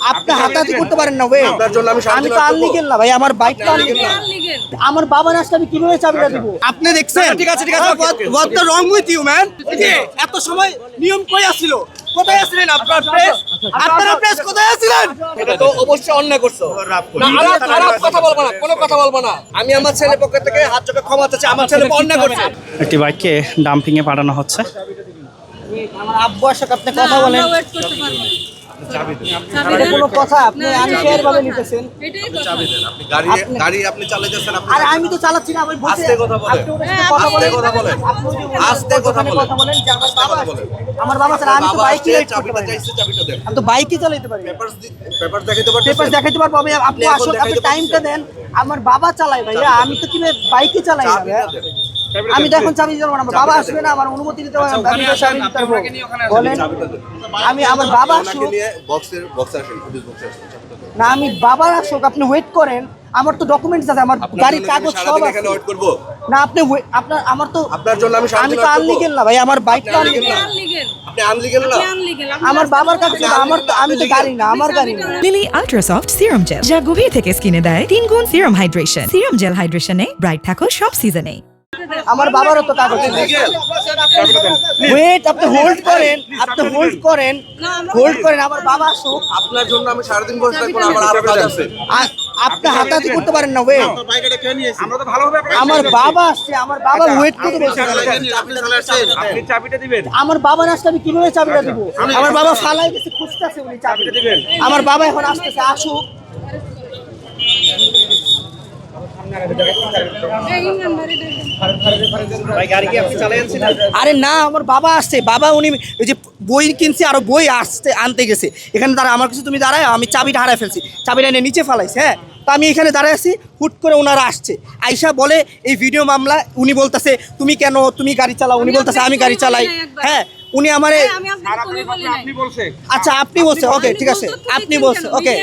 আপনি হাতাহাতি করতে পারেন না ওয়ে আমি তো আনলিগেল না ভাই আমার বাইকটা আনলিগেল আমার বাবা না আসলে আমি কিভাবে চাবিটা দিব আপনি দেখছেন ঠিক আছে what the wrong with you man এত সময় নিয়ম কই আছিল কোথায় আছিলেন আপনারা প্রেস কোথায় আছিলেন এটা তো অবশ্যই অন্যায় করছো না খারাপ কথা বলবো না কোনো কথা বলবো না আমি আমার ছেলের পক্ষ থেকে হাত চোখে ক্ষমা চাচ্ছি আমার ছেলে অন্যায় করছে একটি বাইককে ডাম্পিং এ পাঠানো হচ্ছে আমার আব্বু আসলে আপনি কথা বলেন এটা কোনো কথা আপনি আনফেয়ার ভাবে নিতেছেন চাবি দেন আপনি গাড়ি আপনি চালাচ্ছেন আপনি আর আমি তো চালাচ্ছি না আমি বসে আস্তে কথা বলেন আস্তে কথা বলেন আস্তে কথা বলেন যে আমার বাবা স্যার আমি তো বাইকে চাবিটা চাইছে চাবিটা দেন আমি তো বাইকে চালাতে পারি পেপারস দেখাইতে পারতেছেন পেপার দেখাইতে পারবো আমি আপনি আসলে আপনি টাইমটা দেন আমার বাবা চালায় ভাইয়া আমি তো কিভাবে বাইকে চালাই না ভাইয়া আমি তো এখন চাবি দিতে পারবো না আমার বাবা আসবে না আমার অনুমতি দিতে হবে আমি তো চাবি দিতে পারবো বলেন আমি আমার বাবা আসুক বক্সে আসেন পুলিশ বক্সে আসেন চাবিটা দেন না আমি বাবা আসুক আপনি ওয়েট করেন আমার তো ডকুমেন্টস আছে আমার গাড়ির কাগজ সব আছে এখানে ওয়েট করব না আপনি আপনার আমার তো আপনার জন্য আমি তো আনলিগেল না ভাই আমার বাইকটা আনলিগেল আপনি আনলিগেল না আমার বাবার কাছে আমার তো আমি তো গাড়ি না আমার গাড়ি না লিলি আল্ট্রাসফট সিরাম জেল যা গভীর থেকে স্কিনে দেয় 3 গুণ সিরাম হাইড্রেশন সিরাম জেল হাইড্রেশনে ব্রাইট থাকো সব সিজনে আমার বাবারও তো কাগজ ওয়েট আপনি হোল্ড করেন আমার বাবা আসুক আপনার জন্য আমি সারাদিন বসে থাকবো আমার আরো কাজ আছে আপনি হাতাহাতি করতে পারেন না ওয়েট আমরা তো ভালোভাবে আমার বাবা আসছে আমার বাবা ওয়েট করতে বসে আপনি চাবিটা দিবেন আমার বাবা না আসলে আমি কিভাবে চাবিটা দিব আমার বাবা ফালাই গেছে খুঁজতেছে উনি চাবিটা দিবেন আমার বাবা এখন আসতেছে আসুক আরে না আমার বাবা আসছে বাবা উনি ওই যে বই কিনছে আর বই আসতে আনতে গেছে এখানে দাঁড়া আমার কাছে তুমি দাঁড়ায় আমি চাবিটা হারাই ফেলছি চাবিটা এনে নিচে ফালাইছে হ্যাঁ তো আমি এখানে দাঁড়ায় আছি হুট করে ওনারা আসছে আইসা বলে এই ভিডিও মামলা উনি বলতেছে তুমি গাড়ি চালাও উনি বলতেছে আমি গাড়ি চালাই হ্যাঁ উনি আমারে আচ্ছা আপনি বলছে ওকে ঠিক আছে আপনি বলছে ওকে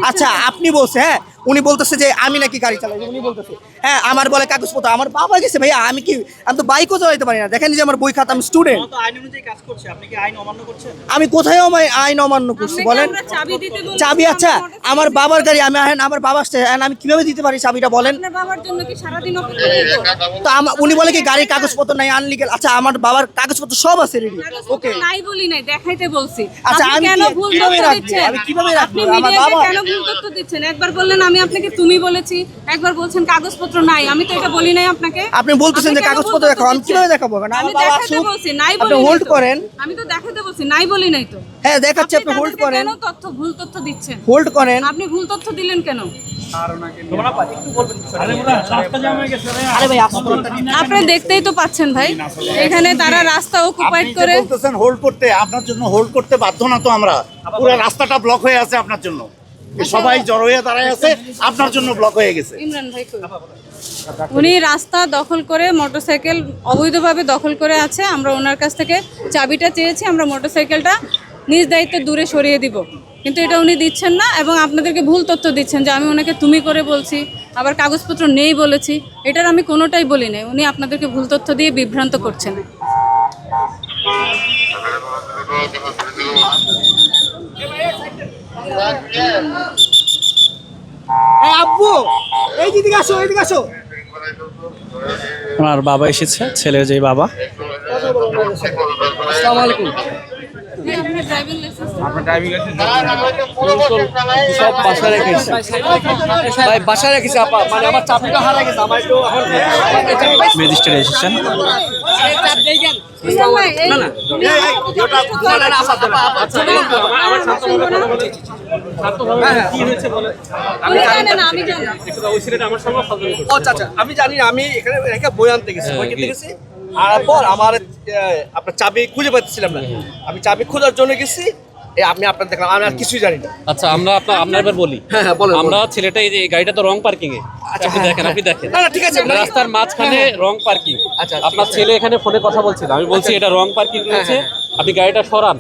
আচ্ছা আপনি বলছে হ্যাঁ উনি বলতেছে যে আমি নাকি গাড়ি চালাই উনি বলতেছে হ্যাঁ আমার বলে কাগজপত্র আমার বাবা গেছে ভাইয়া আমি তো বাইকও চালাতে পারি না দেখেন যে আমার বই খাতা আমি স্টুডেন্ট আমি কোথায় আইন অমান্য করছি বলেন চাবি আচ্ছা আমার বাবার গাড়ি আমি আমার বাবা আসছে আমি কিভাবে দিতে পারি চাবিটা বলেন তো উনি বলে কি গাড়ির কাগজপত্র নাই আনলিগেল আচ্ছা আমার বাবার কাগজপত্র সব আছে রেডি ওকে নাই বলি নাই দেখাইতে বলছি আচ্ছা আমি কেন ভুল তথ্য দিচ্ছেন আমি কিভাবে রাখবো আপনি আমার মিডিয়াতে বাবা কেন ভুল তথ্য দিচ্ছেন একবার বললেন আমি আপনাকে তুমি বলেছি একবার বলছেন কাগজপত্র নাই আমি তো এটা বলি নাই আপনাকে আপনি বলতেছেন যে কাগজপত্র দেখাও আমি কিভাবে দেখাবো না আমি আমার বাবা দেখাতে আসুক বলছি নাই আপনি বলি হোল্ড করেন আমি তো দেখাতে বলছি নাই বলি নাই তো হ্যাঁ দেখাচ্ছি আপনি হোল্ড তাদেরকে করেন কেন ভুল তথ্য দিচ্ছেন হোল্ড করেন আপনি ভুল তথ্য দিলেন কেন আরে ভাই আসুন আপনি দেখতেই তো পাচ্ছেন ভাই এখানে তারা রাস্তা অকুপাইড করে বলতেছেন হোল্ড করতে আপনার জন্য হোল্ড করতে বাধ্য না তো আমরা পুরো রাস্তাটা ব্লক হয়ে আছে আপনার জন্য সবাই জড়ো হয়ে দাঁড়ায় আছে আপনার জন্য ব্লক হয়ে গেছে ইমরান ভাই উনি রাস্তা দখল করে মোটরসাইকেল অবৈধভাবে দখল করে আছে আমরা ওনার কাছ থেকে চাবিটা চেয়েছি আমরা মোটরসাইকেলটা নিজ দায়িত্বে দূরে সরিয়ে দিব কিন্তু এটা উনি দিচ্ছেন না এবং আপনাদেরকে ভুল তথ্য দিচ্ছেন যে আমি ওনাকে তুমি করে বলছি আবার কাগজপত্র নেই বলেছি এটার আমি কোনোটাই বলি নাই উনি আপনাদেরকে ভুল তথ্য দিয়ে বিভ্রান্ত করছেন আব্বু এই দিকে আসো এইদিকে আসো ওনার বাবা এসেছে ছেলের যে বাবা আসসালামু আলাইকুম আপনার ড্রাইভিং লাইসেন্স সব বাসায় রেখেছি ভাই বাসায় রেখেছি আপা মানে আমার চাবিটা হারিয়ে গেছে আমার একটু এখন ম্যাজিস্ট্রেট এসেছেন আমি জানি না আমি এখানে রেখে বই আনতে গেছি বই কিনতে গেছি আর পর আমার আপনার চাবি খুঁজে পাচ্ছিলাম না আমি চাবি খোঁজার জন্য গেছি আমি আপনার দেখলাম আমি আর কিছুই জানি না আচ্ছা আমরা আপনার এবার বলি হ্যাঁ বলেন আমরা ছেলেটা এই যে গাড়িটা তো রং পার্কিং এ আপনি দেখেন না ঠিক আছে রাস্তার মাঝখানে রং পার্কিং আচ্ছা আপনার ছেলে এখানে ফোনে কথা বলছিল আমি বলছি এটা রং পার্কিং রয়েছে আপনি গাড়িটা সরান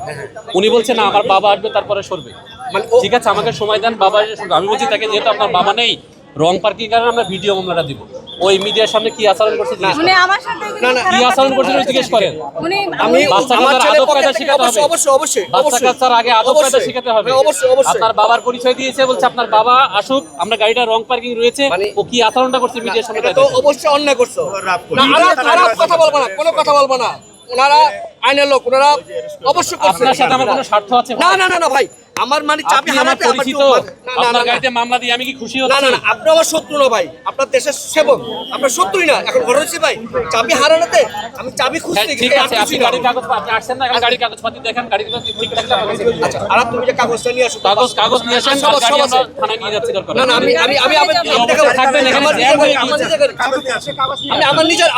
উনি বলছে না আমার বাবা আসবে তারপরে সরবে মানে ঠিক আছে আমাকে সময় দেন বাবা এসে সরবে আমি বলছি তাকে যেহেতু আপনার বাবা নেই রং পার্কিং কারণে আমরা ভিডিও মামলাটা দিব ওই মিডিয়ার সামনে কি আচরণ করছে জিজ্ঞেস উনি করেন। আমার সাথে না, না, কি আচরণ করছে ওটা জিজ্ঞেস করেন। উনি আমি বাচ্চা আমার কাচ্চার ছেলের আদব পক্ষ কায়দা থেকে শেখাতে হবে। অবশ্যই অবশ্যই বাচ্চা অবশ্যই কাচ্চার আগে আদব কায়দা অবশ্যই। শেখাতে হবে। অবশ্যই অবশ্যই আপনার বাবার পরিচয় দিয়েছে, বলছে আপনার বাবা আসুক, আমরা গাড়িটা রং পার্কিং রয়েছে, মানে- ও কি আচরণটা করছে মিডিয়ার সামনে এটা তাই তো দেখেন। অবশ্যই অন্যায় করছো না, আলাপ কথা বলবো না, কোনো কথা বলবো না। ওনারা আইনের লোক, ওনারা অবশ্যই করছে। আপনার সাথে আমার কোনো স্বার্থ আছে? না না না না ভাই, আমার মানে চাবি আপনি আমার হারাতে আমার পরিচিত, না, না, আপনার না, গাড়িতে মামলা দিয়ে আমি কি খুশি না হচ্ছি? না না, আপনি আমার শত্রু না ভাই, আপনার দেশের সেবক, আপনার শত্রুই না। এখন ঘটনা হচ্ছে ভাই, চাবি হারানোতে আমি চাবি হ্যাঁ, খুঁজতে ঠিক গেছি, আছে, আর আপনি কিছুই না। গাড়ির কাগজ আপনি আসছেন না, এখন গাড়ির কাগজপাতি দেখেন, গাড়ির কাগজ ঠিক থাকলে আমাকে বলুন। আচ্ছা, আর তুমি যে কাগজটা নিয়ে আসো, কাগজ নিয়ে আসেন, সব আর গাড়ি সব আমরা আছে। থানায় নিয়ে যাচ্ছি দরকার না না, আমি আমি আমি আমি এই অবস্থায় থাকবেন এখানে, আমার জ্যাম হয়ে আমার গেছে। নিজের গাড়ি, আমি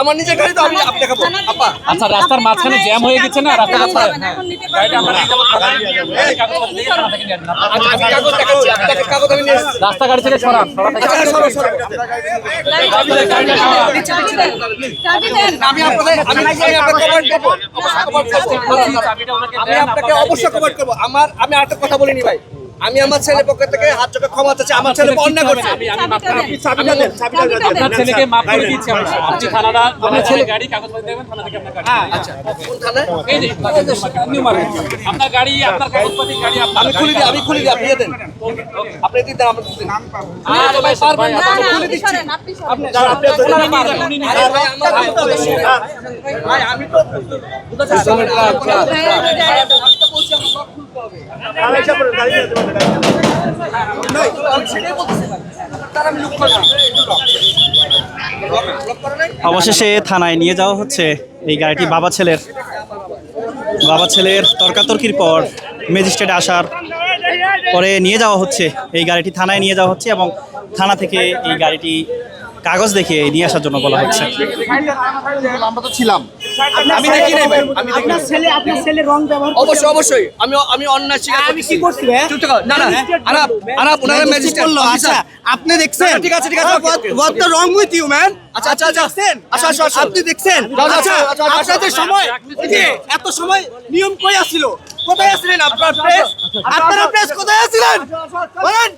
আমার নিজের গাড়ি তো আমি আপনাকে খাবো আপা। আচ্ছা, রাস্তার মাঝখানে জ্যাম হয়ে গেছে না, রাস্তার মাঝখানে এখন নিতে গাড়িটা আমরা পারবেন নিয়ে যাবো থানায়। গাড়ির কাগজপাতি দিয়ে থানা থেকে নিয়ে আসবেন। আচ্ছা, আমি কাগজ দেখাচ্ছি, আপনাকে কাগজ আমি নিয়ে আসছি। রাস্তা গাড়ি থেকে সরান, আচ্ছা, সরো, সরো। চাবি দেন। আমি আপনাদের আমি আপনাকে কমেন্ট করবো, অবশ্যই কমেন্ট করবো। আমি আপনাকে অবশ্যই কমেন্ট করবো। আমি আরেকটা কথা বলিনি ভাই, আমি আমার ছেলের পক্ষ থেকে হাত চোখে ক্ষমা চাচ্ছি, আমার ছেলে অন্যায় করছে। চাবিটা দেন, চাবিটা দেন। আপনার ছেলেকে মাফ করে দিচ্ছি আমরা। আপনি থানাটা, আপনার ছেলে গাড়ি কাগজপাতি দেবেন, থানা থেকে আপনার গাড়ি। আচ্ছা, কোন থানায়? এই যে নিউ মার্কেট। আপনার গাড়ি, আপনার কাগজপাতি গাড়ি আপনার। আমি খুলে দিই, আমি খুলে দিই, আপনি দিয়ে দেন। আপনি দিয়ে দেন, আপনি দিয়ে দেন। আরে ভাই, পারবেন না। না, না, আপনি সরেন, আপনি সরেন। উনি নিয়ে যান, উনি নিয়ে যান। আরে ভাই, ভাই, আমি তো অবশেষে থানায় নিয়ে যাওয়া হচ্ছে এই গাড়িটি বাবা ছেলের তর্কাতর্কির পর ম্যাজিস্ট্রেট আসার পরে নিয়ে যাওয়া হচ্ছে এই গাড়িটি থানায় নিয়ে যাওয়া হচ্ছে এবং থানা থেকে এই গাড়িটি কাগজ দেখিয়ে নিয়ে আসার জন্য বলা হচ্ছে। আমরা তো ছিলাম। আমি দেখি নাই ভাই, আমি দেখি নাই। আপনার ছেলে রং ব্যবহার অবশ্যই অবশ্যই আমি অন্যায় স্বীকার করছি। আমি কি করছি ভাই? চুপ থাকো। না না, আরাপ আরাপ ওনারা ম্যাজিস্ট্রেট বললো, আচ্ছা আপনি দেখছেন? ঠিক আছে, ঠিক আছে, okay, okay, What the wrong with you, man? আচ্ছা আচ্ছা আচ্ছা আসো আসো আসো। আপনি দেখছেন? যাও, যাও, আচ্ছা, যাও, যাও, যাও, আপনাদের যাও, সময় এই যে এত সময় নিয়ম কই আসছিল? কোথায় আসছিলেন আপনার প্রেস? আপনারা প্রেস কোথায় আসছিলেন? বলেন।